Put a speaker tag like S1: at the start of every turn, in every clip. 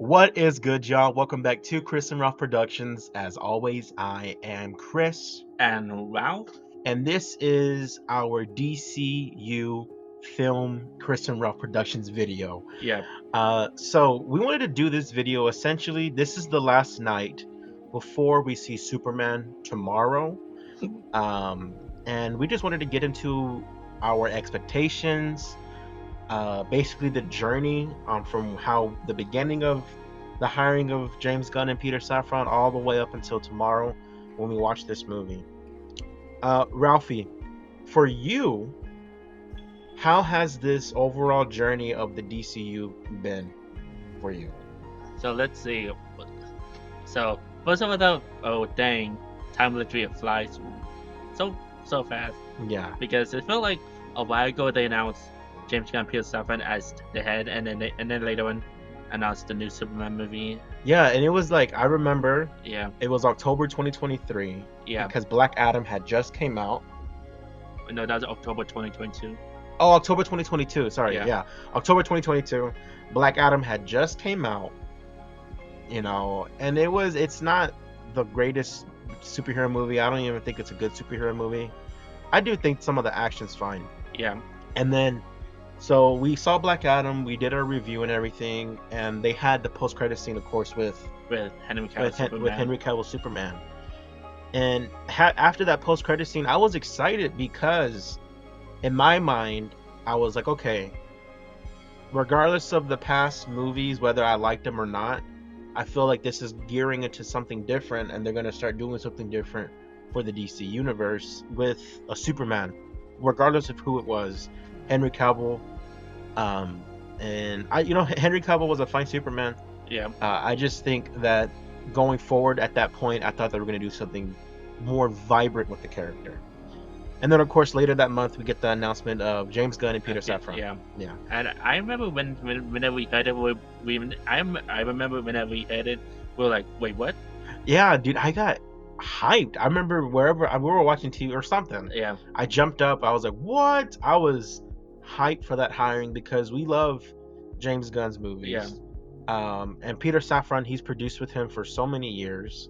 S1: What is good, y'all? Welcome back to Chris and Ralph Productions. As always, I am Chris,
S2: And Ralph?
S1: and this is our DCU film Chris and Ralph Productions video.
S2: Yeah.
S1: So we wanted to do this video. Essentially, this is the last night before we see Superman tomorrow, um, and we just wanted to get into our expectations, basically the journey from how the beginning of the hiring of James Gunn and Peter Safran all the way up until tomorrow when we watch this movie. Ralphie, for you, how has this overall journey of the DCU been for you?
S2: So let's see. So first of all, dang, time literally flies so fast
S1: Yeah,
S2: because it felt like a while ago they announced James Gunn, Peter Safran as the head, and then later on announced the new Superman movie.
S1: yeah, and it was like I remember
S2: Yeah,
S1: it was October 2023
S2: yeah.
S1: because Black Adam had just came out.
S2: No, that was October 2022.
S1: Oh, October 2022. Sorry,
S2: Yeah,
S1: yeah, October 2022. Black Adam had just came out, and it's not the greatest superhero movie. I don't even think it's a good superhero movie. I do think some of the action's fine.
S2: yeah,
S1: And then so we saw Black Adam, we did our review and everything, and they had the post credit scene, of course,
S2: with Henry Cavill
S1: with
S2: Superman.
S1: Henry Cavill Superman. And after that post credit scene, I was excited because in my mind, I was like, okay, regardless of the past movies, whether I liked them or not, I feel like this is gearing into something different, and they're gonna start doing something different for the DC universe with a Superman, regardless of who it was. Henry Cavill, um, and Henry Cavill was a fine Superman.
S2: Yeah,
S1: I just think that going forward at that point, I thought they were gonna do something more vibrant with the character. And then, of course, later that month, we get the announcement of James Gunn and Peter Safran.
S2: yeah.
S1: Yeah.
S2: And I remember whenever we heard it, I remember whenever we heard it, we were like, wait, what?
S1: Yeah, dude, I got hyped. I remember wherever we were watching TV or something.
S2: Yeah,
S1: I jumped up. I was like, "What?" I was hyped for that hiring because we love James Gunn's
S2: yeah,
S1: movies. And Peter Safran, he's produced with him for so many years,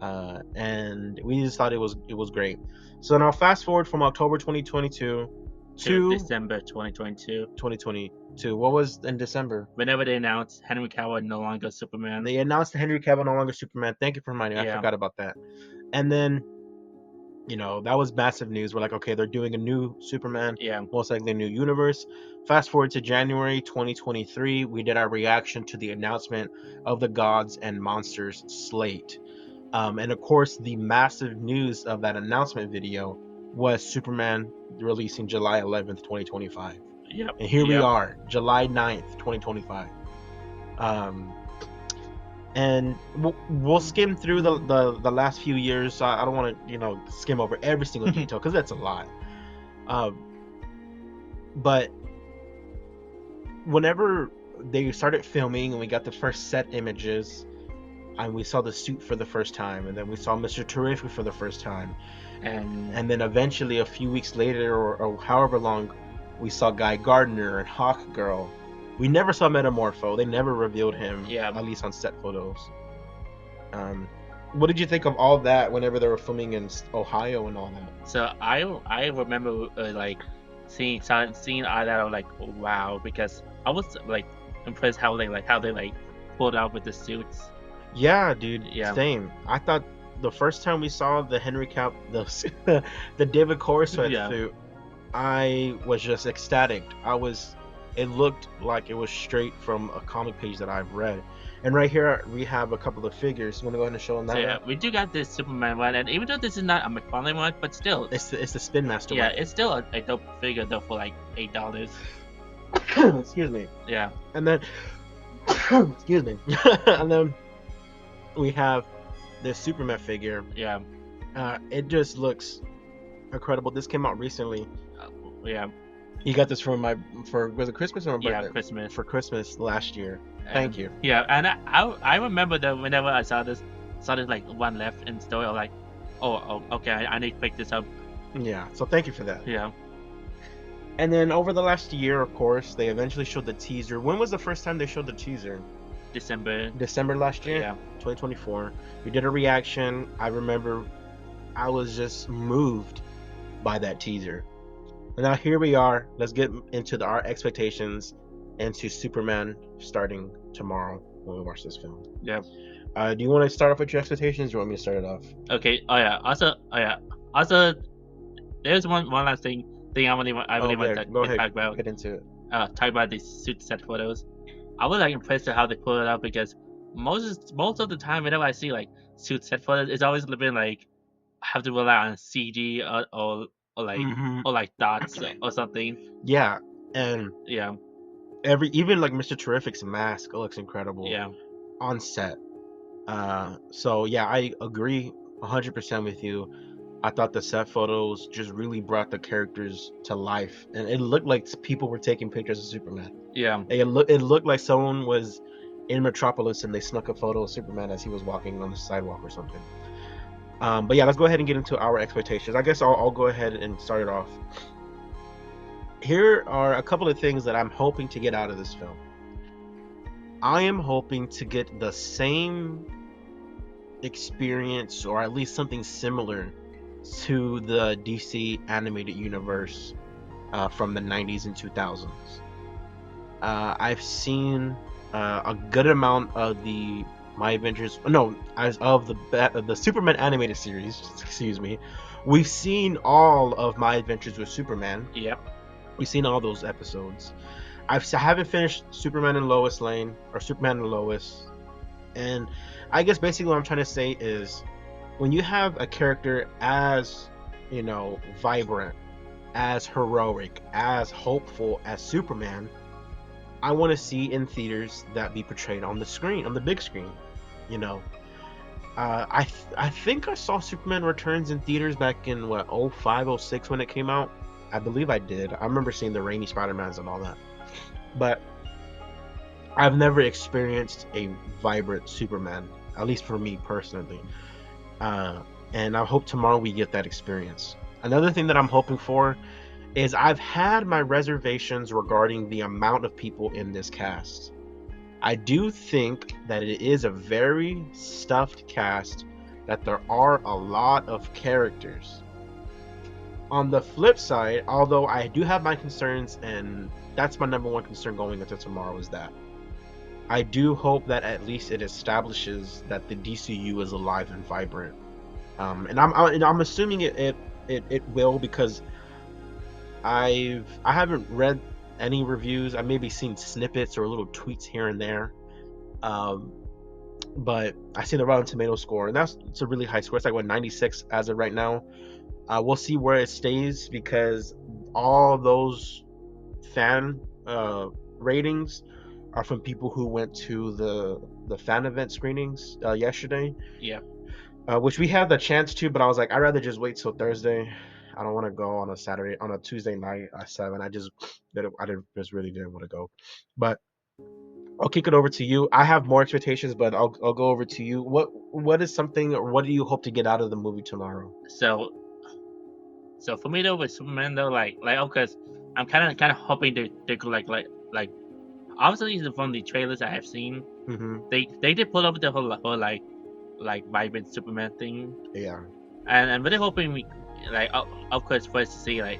S1: and we just thought it was great. So now fast forward from October 2022
S2: to
S1: to
S2: December 2022.
S1: 2022. What was in December?
S2: Whenever they announced Henry Cavill no longer Superman.
S1: They announced Henry Cavill no longer Superman. Thank you for reminding me. I
S2: Yeah,
S1: forgot about that. And then that was massive news. We're like, okay, they're doing a new Superman,
S2: yeah,
S1: most likely a new universe. Fast forward to January 2023, we did our reaction to the announcement of the Gods and Monsters slate. And of course, the massive news of that announcement video was Superman releasing July 11th, 2025.
S2: yep,
S1: And here we
S2: yep.
S1: are, July 9th, 2025. Um, and we'll skim through the last few years. I don't want to skim over every single detail because that's a lot. Um, but whenever they started filming and we got the first set images, and we saw the suit for the first time, and then we saw Mr. Terrific for the first time, and then eventually a few weeks later, or however long, we saw Guy Gardner and Hawk Girl. We never saw Metamorpho. They never revealed him,
S2: Yeah.
S1: at least on set photos. What did you think of all that whenever they were filming in Ohio and all that?
S2: So I remember like seeing all that. I was like, oh, wow, because I was like impressed how they pulled out with the suits.
S1: Yeah, dude,
S2: Yeah,
S1: same. I thought the first time we saw the Henry Cap, the David Coruscant
S2: Yeah.
S1: suit, I was just ecstatic. It looked like it was straight from a comic page that I've read. And right here we have a couple of figures. You want to go ahead and show them
S2: So
S1: that?
S2: yeah, we do got this Superman one, and even though this is not a McFarlane one, but still,
S1: It's the Spin Master
S2: yeah,
S1: one.
S2: it's still a dope figure though for like $8.
S1: Excuse me.
S2: Yeah,
S1: And then, excuse me. And then we have this Superman figure.
S2: yeah,
S1: It just looks incredible. This came out recently.
S2: yeah,
S1: You got this was it Christmas or my
S2: yeah,
S1: birthday?
S2: Christmas.
S1: For Christmas last year. Thank you.
S2: Yeah, and I remember that whenever I saw this like one left in store, I was like, oh, okay, I need to pick this up.
S1: Yeah. So thank you for that.
S2: Yeah.
S1: And then over the last year, of course, they eventually showed the teaser. When was the first time they showed the teaser?
S2: December.
S1: December last year,
S2: Yeah.
S1: 2024. We did a reaction. I remember I was just moved by that teaser. And now here we are. Let's get into our expectations into Superman starting tomorrow when we watch this film.
S2: Yeah.
S1: Do you want to start off with your expectations, or do you want me to start it off?
S2: Okay. Oh yeah. Also, there's one last thing I
S1: Oh
S2: really want
S1: yeah,
S2: to
S1: go ahead,
S2: talk about.
S1: get into it.
S2: Talk about these suit set photos. I was like impressed at how they pull it out because most of the time whenever I see like suit set photos, it's always been like have to rely on CG
S1: Hmm.
S2: or like dots or something.
S1: Yeah, and
S2: Yeah.
S1: even like Mr. Terrific's mask looks incredible
S2: Yeah.
S1: on set. So yeah, I agree 100% with you. I thought the set photos just really brought the characters to life, and it looked like people were taking pictures of Superman.
S2: Yeah.
S1: It looked like someone was in Metropolis and they snuck a photo of Superman as he was walking on the sidewalk or something. But yeah, let's go ahead and get into our expectations. I guess I'll go ahead and start it off. Here are a couple of things that I'm hoping to get out of this film. I am hoping to get the same experience, or at least something similar to the DC animated universe from the 90s and 2000s. I've seen a good amount of the My Adventures, no, as of the Superman animated series. Excuse me. We've seen all of My Adventures with Superman.
S2: Yep.
S1: We've seen all those episodes. I haven't finished Superman and Lois Lane or Superman and Lois, and I guess basically what I'm trying to say is when you have a character as vibrant, as heroic, as hopeful as Superman, I want to see in theaters that be portrayed on the screen, on the big screen. You know, I think I saw Superman Returns in theaters back in what 05, 06 when it came out. I believe I did. I remember seeing the rainy Spider-Mans and all that, but I've never experienced a vibrant Superman, at least for me personally. Uh, and I hope tomorrow we get that experience. Another thing that I'm hoping for is I've had my reservations regarding the amount of people in this cast. I do think that it is a very stuffed cast, that there are a lot of characters. On the flip side, although I do have my concerns, and that's my number one concern going into tomorrow, is that I do hope that at least it establishes that the DCU is alive and vibrant. And I'm assuming it will, because I haven't read any reviews. I maybe seen snippets or little tweets here and there. Um, but I see the Rotten Tomato score, and it's a really high score. It's like what 96 as of right now. We'll see where it stays, because all those fan ratings are from people who went to the fan event screenings yesterday,
S2: Yep.
S1: which we had the chance to, but I was like, I'd rather just wait till Thursday. I don't want to go on a Saturday, on a Tuesday night at 7. I just really didn't want to go. But I'll kick it over to you. I have more expectations, but I'll go over to you. What is something, or what do you hope to get out of the movie tomorrow?
S2: So for me though with Superman though like of course I'm kind of hoping they could like obviously from the trailers I have seen
S1: Mm-hmm.
S2: they did pull up the whole like vibrant Superman thing,
S1: Yeah.
S2: and I'm really hoping we like of course for us to see like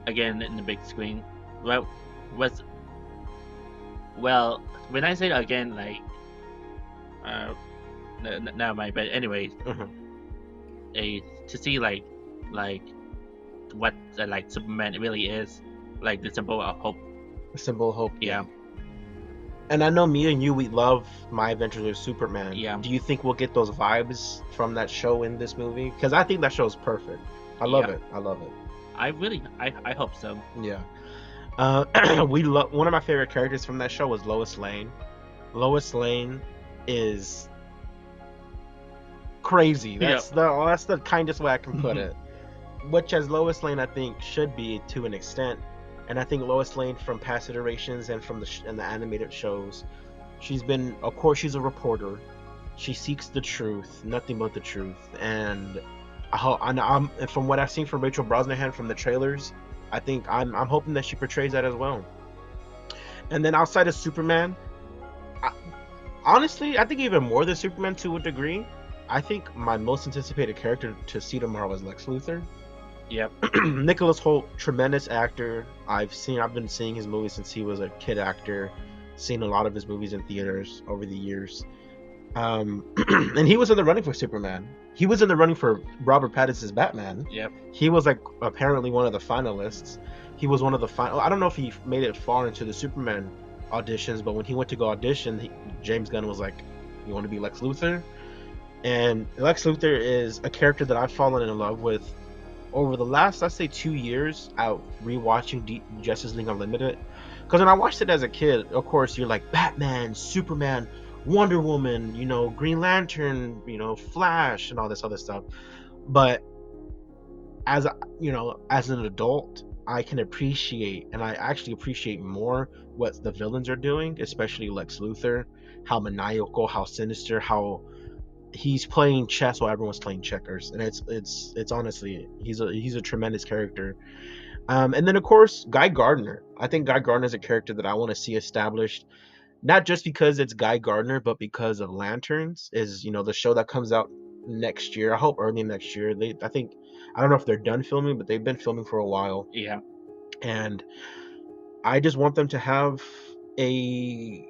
S2: again in the big screen. Well, was well when I say again like uh never mind. But anyways,
S1: Mm-hmm.
S2: a to see like what like Superman really is, like the symbol of hope.
S1: A symbol of hope. Yeah.
S2: Yeah,
S1: And I know me and you, we love My Adventures with Superman.
S2: yeah,
S1: Do you think we'll get those vibes from that show in this movie? Because I think that show is perfect. I love
S2: yeah.
S1: it. I love it.
S2: I hope so.
S1: Yeah. We love one of my favorite characters from that show was Lois Lane. Lois Lane is crazy.
S2: Yeah.
S1: That's the kindest way I can put it. Which, as Lois Lane, I think should be to an extent. And I think Lois Lane from past iterations and from and the animated shows, she's been, of course, she's a reporter. She seeks the truth, nothing but the truth. And and from what I've seen from Rachel Brosnahan from the trailers, I think I'm hoping that she portrays that as well. And then outside of Superman, Honestly, I think even more than Superman to a degree. I think my most anticipated character to see tomorrow is Lex Luthor.
S2: Yep.
S1: Nicholas Holt, tremendous actor. I've been seeing his movies since he was a kid actor. Seen a lot of his movies in theaters over the years. And he was in the running for Superman. He was in the running for Robert Pattinson's Batman.
S2: Yep.
S1: He was like apparently one of the finalists. He was one of the final. I don't know if he made it far into the Superman auditions, but when he went to go audition, James Gunn was like, "You want to be Lex Luthor?" And Lex Luthor is a character that I've fallen in love with over the last, let's say, 2 years. Out rewatching Justice League Unlimited, because when I watched it as a kid, of course, you're like Batman, Superman, Wonder Woman, Green Lantern, Flash, and all this other stuff. But as as an adult, I can appreciate, and I actually appreciate more what the villains are doing, especially Lex Luthor. How maniacal, how sinister, how he's playing chess while everyone's playing checkers, and it's honestly he's a tremendous character. And then of course Guy Gardner. I think Guy Gardner is a character that I want to see established, not just because it's Guy Gardner, but because of Lanterns. Is the show that comes out next year? I hope early next year. I think I don't know if they're done filming, but they've been filming for a while,
S2: Yeah.
S1: and I just want them to have a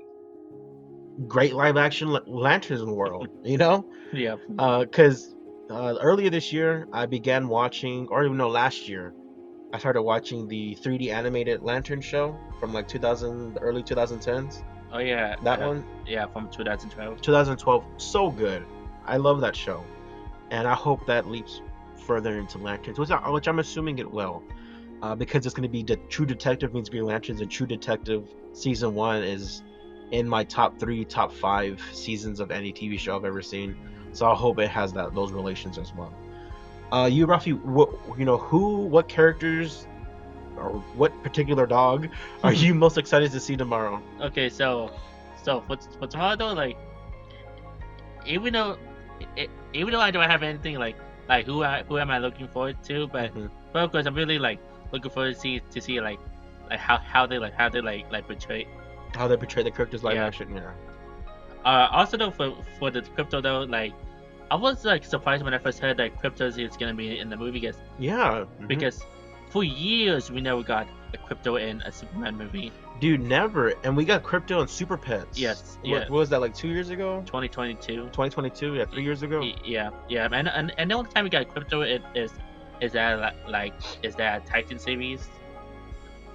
S1: great live action Lanterns world.
S2: Yep.
S1: Because earlier this year I began watching, or even no, last year I started watching the 3D animated Lantern show from like 2000, the early 2010s.
S2: Oh yeah.
S1: That one,
S2: Yeah, from 2012.
S1: 2012, so good. I love that show, and I hope that leaps further into Lanterns, which I'm assuming it will, because it's going to be True Detective means Green Lanterns, and True Detective season one is in my top three, top five seasons of any TV show I've ever seen. So I hope it has those relations as well. You, Rafi, what characters or what particular dog are you most excited to see tomorrow?
S2: Okay, so for tomorrow though, like even though even though I don't have anything like who am I looking forward to,
S1: Hmm.
S2: but of course I'm really like looking forward to see like how they like portray.
S1: How they portray the characters live
S2: Yeah.
S1: action, yeah.
S2: Also though for the crypto though, like I was like surprised when I first heard that crypto is gonna be in the movie,
S1: Yeah. Hmm.
S2: because for years we never got a crypto in a Superman movie.
S1: Dude, never. And we got crypto and Super Pets.
S2: Yes,
S1: What,
S2: yeah,
S1: what was that, like 2 years ago?
S2: 2022.
S1: 2022? Yeah, 3 years ago.
S2: Yeah, yeah, and the only time we got crypto is that is that Titan series.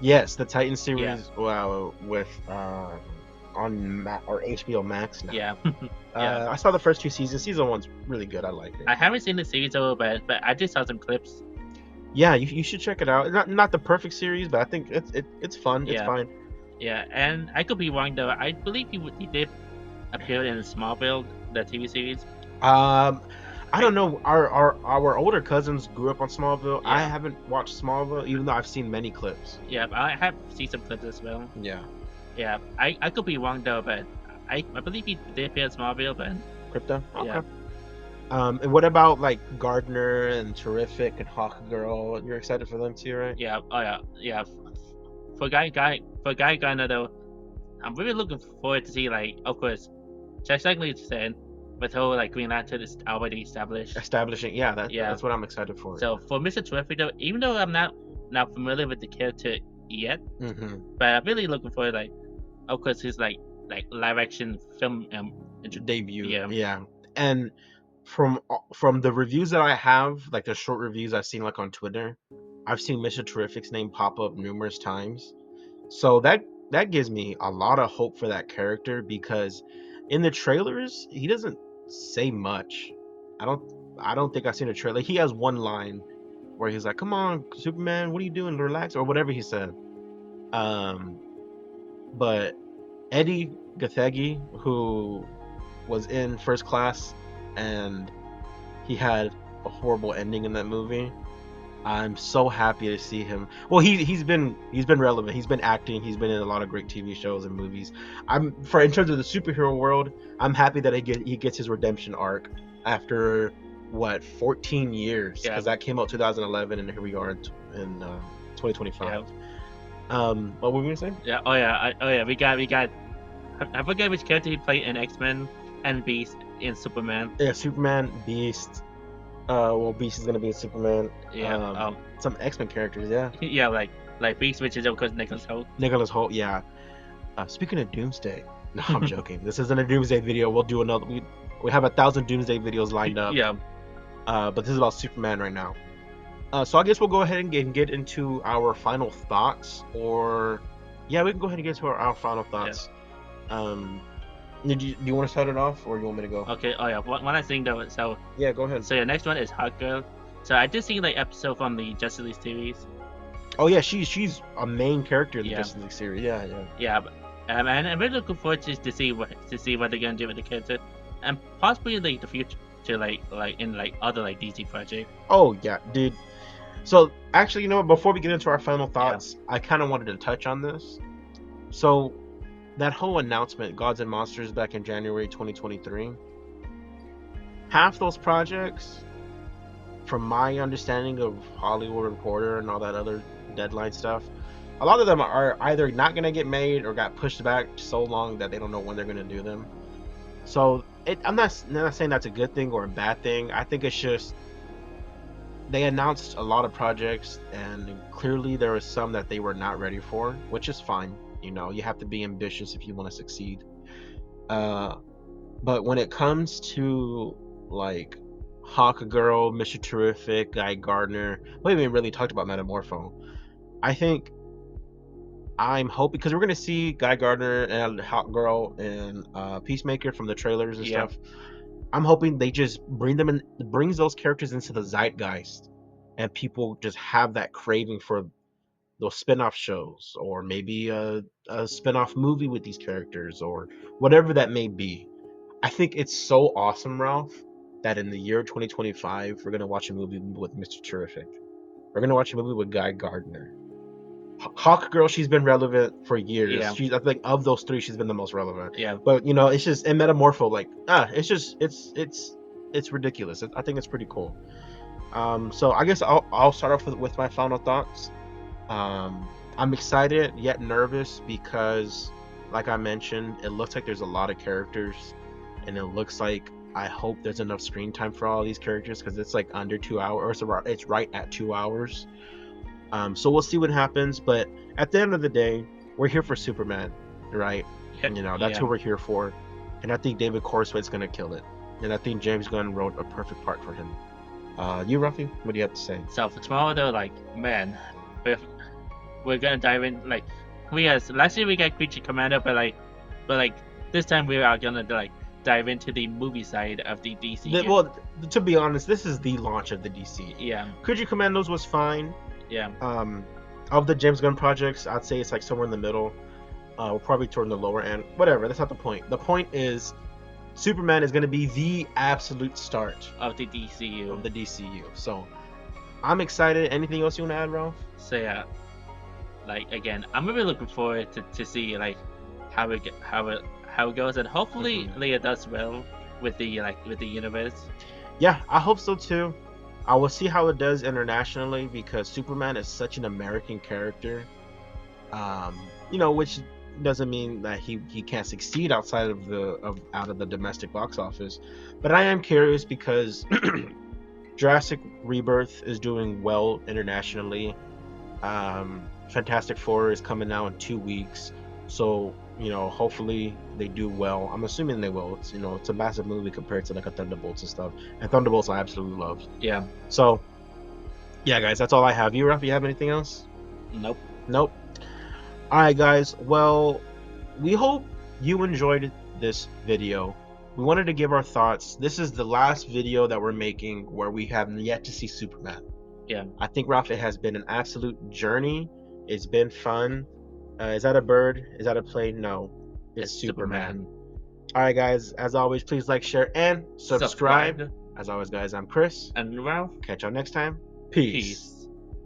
S1: Yes, the Titan
S2: Yeah,
S1: series. Wow, with on or HBO Max now.
S2: yeah, yeah.
S1: I saw the first two seasons. Season one's really good. I like it.
S2: I haven't seen the series though, but I just saw some clips.
S1: Yeah, you should check it out. Not the perfect series, but I think it's fun. It's
S2: Yeah,
S1: fine.
S2: yeah, and I could be wrong though. I believe he did appear in Smallville, the TV series.
S1: Um, I don't know. Our older cousins grew up on Smallville. I
S2: Yeah,
S1: haven't watched Smallville, even though I've seen many clips.
S2: yeah, I have seen some clips as well.
S1: Yeah,
S2: Yeah, I could be wrong though, but I believe he did appear in Smallville, but
S1: crypto.
S2: yeah.
S1: Okay. And what about like Gardner and Terrific and Hawk Girl? You're excited for them too, right?
S2: Yeah, oh yeah, yeah. For Guy Gunner though, I'm really looking forward to see like, of course, just like you said, with whole like Green Lantern is already established.
S1: Establishing, yeah,
S2: Yeah.
S1: that's what I'm excited for.
S2: So for Mr. Terrific though, even though I'm not familiar with the character yet,
S1: Hmm.
S2: but I'm really looking forward like, of course, his like live action film
S1: Debut,
S2: yeah,
S1: yeah. And from the reviews that I have, like the short reviews I've seen like on Twitter, I've seen Mr. Terrific's name pop up numerous times. So that gives me a lot of hope for that character, because in the trailers he doesn't say much. I don't I don't think I've seen a trailer. He has one line where he's like, "Come on, Superman, what are you doing? Relax," or whatever he said. Um, but Eddie Gathegi, who was in First Class, and he had a horrible ending in that movie. I'm so happy to see him. Well, he's been relevant. He's been acting. He's been in a lot of great TV shows and movies. In terms of the superhero world, I'm happy that he gets his redemption arc after what 14 years,
S2: yeah,
S1: because that came out 2011, and here we are in
S2: yeah,
S1: 2025. What were we gonna say?
S2: yeah. Oh yeah, oh yeah. We got I forget which character he played in X-Men and Beast in Superman.
S1: Yeah, Superman, Beast. Well, Beast is gonna be a Superman.
S2: Yeah,
S1: Some X-Men characters, yeah.
S2: yeah, like Beast, which is of course Nicholas Hoult.
S1: Nicholas Holt, yeah. Speaking of Doomsday, no, I'm joking. This isn't a Doomsday video. We'll do another. We have 1,000 Doomsday videos lined up.
S2: Yeah,
S1: But this is about Superman right now. So I guess we'll go ahead and get into our final thoughts, or yeah, we can go ahead and get to our final thoughts. Um, do you want to start it off, or you want me to go?
S2: Okay. Oh yeah. One last thing though. So
S1: Yeah, go ahead.
S2: the next one is Hot Girl. So I did see like episode from the Justice League series.
S1: Oh yeah, she's a main character in the
S2: Yeah.
S1: Justice League series. Yeah, yeah.
S2: Yeah, and I'm really looking forward to see what they're gonna do with the character, and possibly like the future, like in like other like DC project.
S1: Oh yeah, dude. So actually, you know what? Before we get into our final thoughts, I kind of wanted to touch on this. So that whole announcement, Gods and Monsters, back in January 2023, half those projects, from my understanding of Hollywood Reporter and all that other deadline stuff, a lot of them are either not going to get made or got pushed back so long that they don't know when they're going to do them. So I'm not saying that's a good thing or a bad thing. I think it's just they announced a lot of projects, and clearly there were some that they were not ready for, which is fine. You know, you have to be ambitious if you want to succeed. But when it comes to like Hawk Girl, Mr. Terrific, Guy Gardner, we haven't even really talked about Metamorpho. I think I'm hoping, because we're gonna see Guy Gardner and Hawk Girl and Peacemaker from the trailers and stuff. I'm hoping they just brings those characters into the zeitgeist, and people just have that craving for those spin-off shows, or maybe a spin-off movie with these characters, or whatever that may be. I think it's so awesome, Ralph, that in the year 2025 we're gonna watch a movie with Mr. Terrific. We're gonna watch a movie with Guy Gardner. Hawk Girl, she's been relevant for years.
S2: Yeah.
S1: I think of those three, she's been the most relevant.
S2: Yeah.
S1: But you know, it's just in Metamorpho, like it's ridiculous. I think it's pretty cool. So I guess I'll start off with my final thoughts. I'm excited yet nervous because, like I mentioned, it looks like there's a lot of characters, and it looks like I hope there's enough screen time for all these characters, because it's like under 2 hours, or it's right at 2 hours. So we'll see what happens, but at the end of the day, we're here for Superman, right? You know, that's who we're here for, and I think David Cornsweet's gonna kill it, and I think James Gunn wrote a perfect part for him. You, Ruffy, what do you have to say?
S2: So for tomorrow though, like man, we're gonna dive in like last year we got Creature Commander, but like this time we are gonna like dive into the movie side of the DC.
S1: Well, to be honest, this is the launch of the DC.
S2: Yeah.
S1: Creature Commandos was fine.
S2: Yeah.
S1: Of the James Gunn projects, I'd say it's like somewhere in the middle. We're probably toward the lower end. Whatever, that's not the point. The point is, Superman is going to be the absolute start
S2: of the DCU.
S1: So, I'm excited. Anything else you want to add, Ralph?
S2: So yeah, like again, I'm really looking forward to see like how it goes, and hopefully Leah does well with the universe.
S1: Yeah, I hope so too. I will see how it does internationally, because Superman is such an American character. You know, which doesn't mean that he can't succeed outside of the domestic box office. But I am curious because Jurassic Rebirth is doing well internationally. Fantastic Four is coming out in 2 weeks, so you know, hopefully they do well. I'm assuming they will. It's, you know, it's a massive movie compared to like a Thunderbolts and stuff, and Thunderbolts I absolutely loved.
S2: Yeah.
S1: So yeah, guys, that's all I have. You, Ruff, you have anything else?
S2: Nope.
S1: All right, guys. Well, we hope you enjoyed this video. We wanted to give our thoughts. This is the last video that we're making where we have yet to see Superman.
S2: Yeah.
S1: I think, Ralph, it has been an absolute journey. It's been fun. Is that a bird? Is that a plane? No, it's Superman. All right, guys. As always, please like, share, and subscribe. As always, guys, I'm Chris.
S2: And Ralph.
S1: Catch y'all next time. Peace.